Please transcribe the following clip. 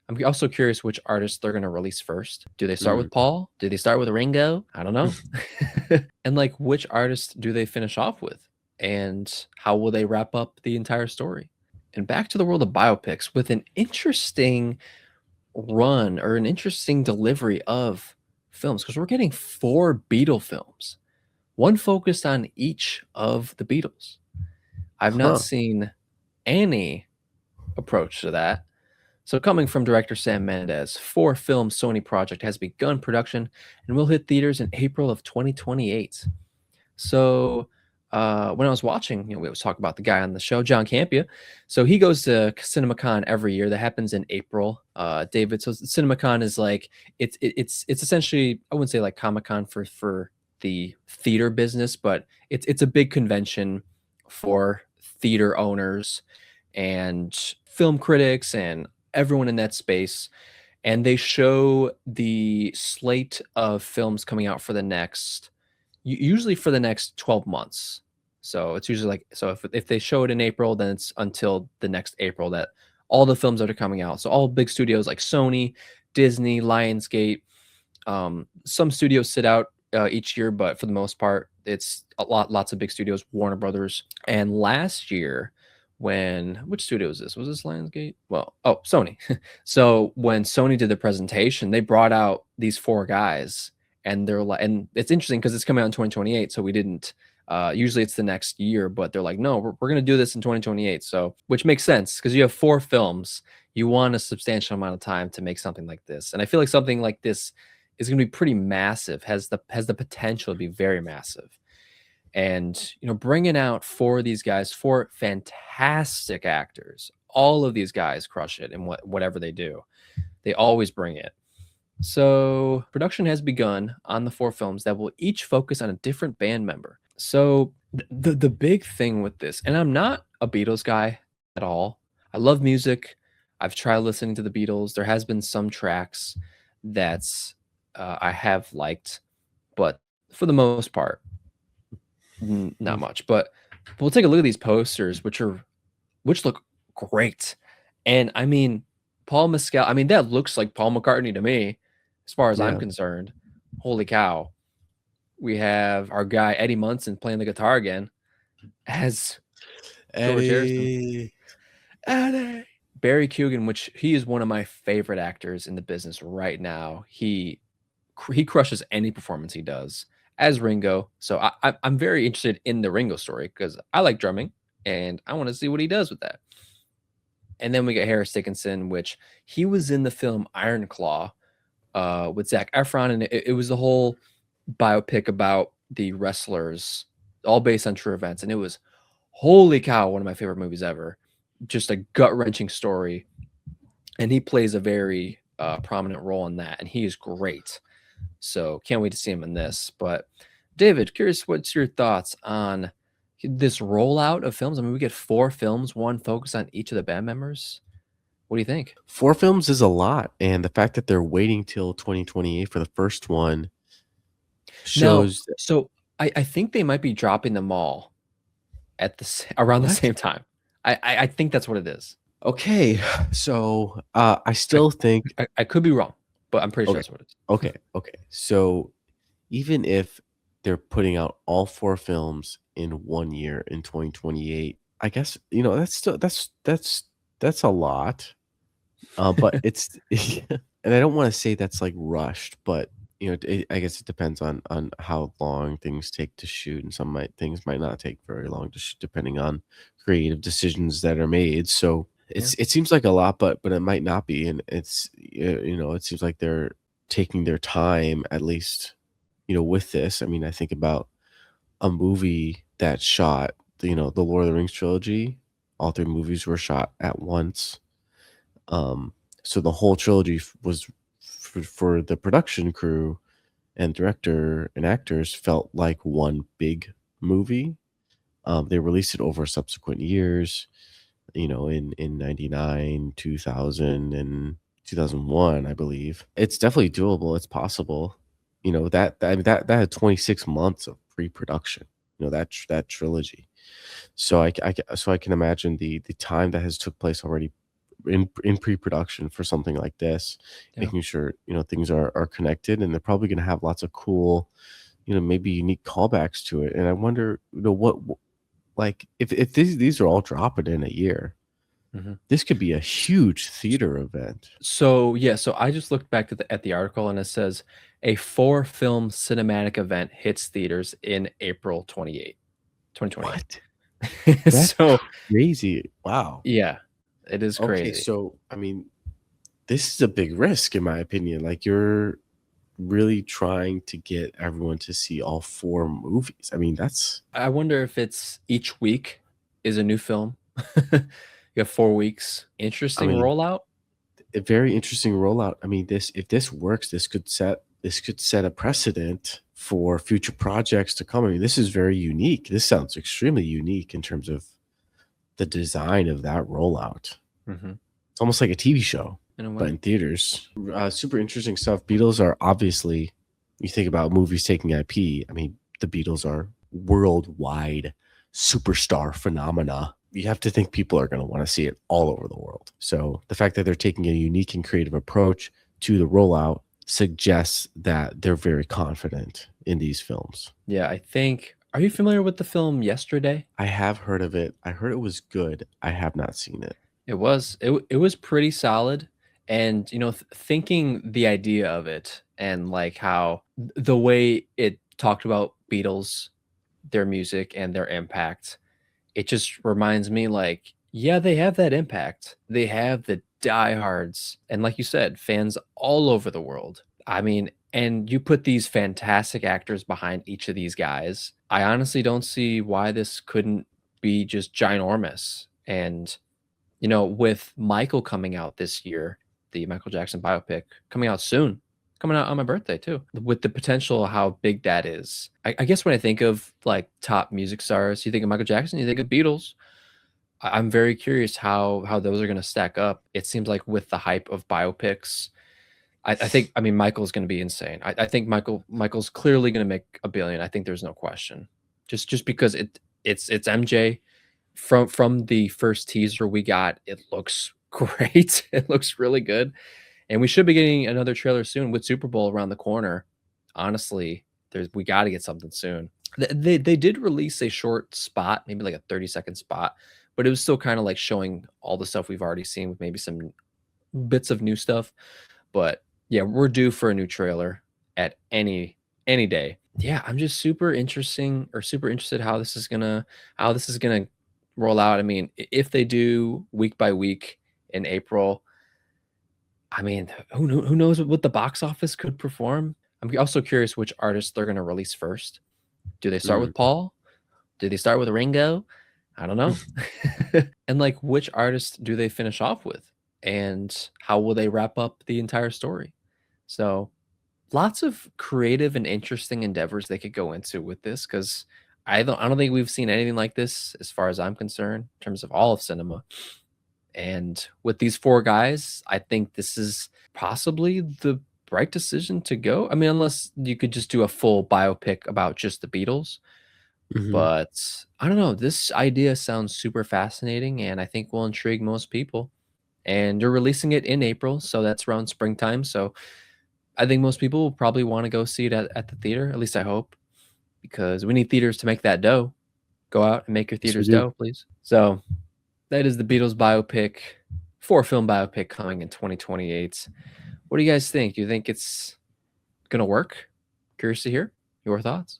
I'm also curious which artists they're gonna release first. Do they start Mm. with Paul? Do they start with Ringo? I don't know. And like, which artist do they finish off with? And how will they wrap up the entire story? And back to the world of biopics with an interesting run or an interesting delivery of films because we're getting 4 Beatle films, one focused on each of the Beatles. I've not Huh. seen any approach to that. So, coming from director Sam Mendes, 4-film Sony project has begun production and will hit theaters in April of 2028. So, when I was watching, we always talk about the guy on the show, John Campea. So he goes to CinemaCon every year. That happens in April. David, so CinemaCon is like it's essentially, I wouldn't say like Comic Con for the theater business, but it's a big convention for theater owners and film critics and everyone in that space. And they show the slate of films coming out for the next usually for the next 12 months. So it's usually like, so if they show it in April, then it's until the next April that all the films that are coming out. So all big studios like Sony, Disney, Lionsgate, some studios sit out each year, but for the most part, it's lots of big studios, Warner Brothers. And last year, which studio was this? Was this Lionsgate? Well, oh, Sony. So when Sony did the presentation, they brought out these 4 guys, and they're like, and it's interesting because it's coming out in 2028, so we didn't. Usually it's the next year, but they're like, no, we're going to do this in 2028. So, which makes sense because you have 4 films, you want a substantial amount of time to make something like this, and I feel like something like this is going to be pretty massive, has the potential to be very massive. And bringing out 4 of these guys, 4 fantastic actors, all of these guys crush it in whatever they do. They always bring it. So production has begun on the 4 films that will each focus on a different band member. So the big thing with this, and I'm not a Beatles guy at all. I love music. I've tried listening to the Beatles. There has been some tracks that's I have liked, but for the most part, not much. But we'll take a look at these posters, which look great. And I mean, Paul Mescal, I mean, that looks like Paul McCartney to me, as far as I'm Yeah. concerned. Holy cow. We have our guy Eddie Munson playing the guitar again as George Harrison. Eddie. Eddie. Barry Keoghan, which he is one of my favorite actors in the business right now. He crushes any performance he does as Ringo. So I'm very interested in the Ringo story because I like drumming and I want to see what he does with that. And then we get Harris Dickinson, which he was in the film Iron Claw with Zac Efron, and it was the whole biopic about the wrestlers, all based on true events. And it was, holy cow, one of my favorite movies ever. Just a gut-wrenching story. And he plays a very prominent role in that, and he is great. So can't wait to see him in this. But David, curious, what's your thoughts on this rollout of films? I mean, we get 4 films, one focus on each of the band members. What do you think? 4 films is a lot, and the fact that they're waiting till 2028 for the first one Now, shows that. so I think they might be dropping them all at around the What? same time. I think that's what it is. Okay, so, I still think. I could be wrong, but I'm pretty sure Okay, that's what it is. okay. So, even if they're putting out all 4 films in 1 year in 2028, I guess, that's still that's a lot. But it's and I don't wanna say that's, like, rushed, but, I guess it depends on how long things take to shoot, and things might not take very long to shoot depending on creative decisions that are made. So, Yeah. it seems like a lot, but it might not be, and it seems like they're taking their time, at least, with this. I mean, I think about a movie that shot, the Lord of the Rings trilogy. All 3 movies were shot at once. So the whole trilogy was for the production crew and director and actors felt like one big movie. They released it over subsequent years, in 99, 2000, and 2001, I believe. It's definitely doable. It's possible. That had 26 months of pre-production, that trilogy. So I can imagine the time that has took place already in pre-production for something like this, Yeah. making sure, things are connected, and they're probably gonna have lots of cool, maybe unique callbacks to it, and I wonder, like, if these are all dropping in a year, Mhm. this could be a huge theater event. So yeah, so I just looked back at the article and it says a 4-film cinematic event hits theaters in April What? 2028. That's So crazy. Wow. yeah, it is Okay, crazy. so, I mean, this is a big risk in my opinion, like, you're really trying to get everyone to see all 4 movies. I mean, that's I wonder if it's each week is a new film. You have 4 weeks. I Interesting mean, rollout. a very interesting rollout. I mean, this if this works, this could set a precedent for future projects to come. I mean, this is very unique. This sounds extremely unique in terms of the design of that rollout. Mhm. It's almost like a TV show, In a but way. in theaters. Super interesting stuff. Beatles are obviously, you think about movies taking IP. I mean, the Beatles are worldwide superstar phenomena. You have to think people are going to want to see it all over the world. So the fact that they're taking a unique and creative approach to the rollout suggests that they're very confident in these films. Yeah, I think are you familiar with the film Yesterday? I have heard of it. I heard it was good. I have not seen it. It was pretty solid, and, thinking the idea of it and, like, how the way it talked about Beatles, their music, and their impact, it just reminds me, like, yeah, they have that impact. They have the diehards, and like you said, fans all over the world. I mean, and you put these fantastic actors behind each of these guys. I honestly don't see why this couldn't be just ginormous, and with Michael coming out this year, the Michael Jackson biopic coming out soon, coming out on my birthday too, with the potential of how big that is. I guess when I think of like top music stars, you think of Michael Jackson, you think of Beatles. I'm very curious how those are going to stack up. It seems like with the hype of biopics, I think I mean Michael's going to be insane. I think Michael's clearly going to make a billion. I think there's no question. Just because it's MJ from the first teaser we got, it looks great. It looks really good, and we should be getting another trailer soon with Super Bowl around the corner. Honestly, there's we got to get something soon. They did release a short spot, maybe like a 30-second spot, but it was still kind of like showing all the stuff we've already seen with maybe some bits of new stuff. But yeah, we're due for a new trailer at any day. Yeah, I'm just super interested how this is gonna roll out. I mean, if they do week by week in April, I mean, who knows what the box office could perform? I'm also curious which artists they're gonna release first. Do they start Mm. with Paul? Do they start with Ringo? I don't know. And like, which artist do they finish off with? And how will they wrap up the entire story? So lots of creative and interesting endeavors they could go into with this because I don't think we've seen anything like this as far as I'm concerned in terms of all of cinema. And with these 4 guys, I think this is possibly the right decision to go. I mean, unless you could just do a full biopic about just the Beatles, Mhm. but I don't know, this idea sounds super fascinating and I think will intrigue most people. And you're releasing it in April, so that's around springtime, so I think most people will probably wanna go see it at the theater, at least I hope, because we need theaters to make that dough. Go out and make your Yes, we theaters do. dough, please. So, that is the Beatles biopic, 4-film biopic coming in 2028. What do you guys think? Do you think it's gonna work? Curious to hear your thoughts.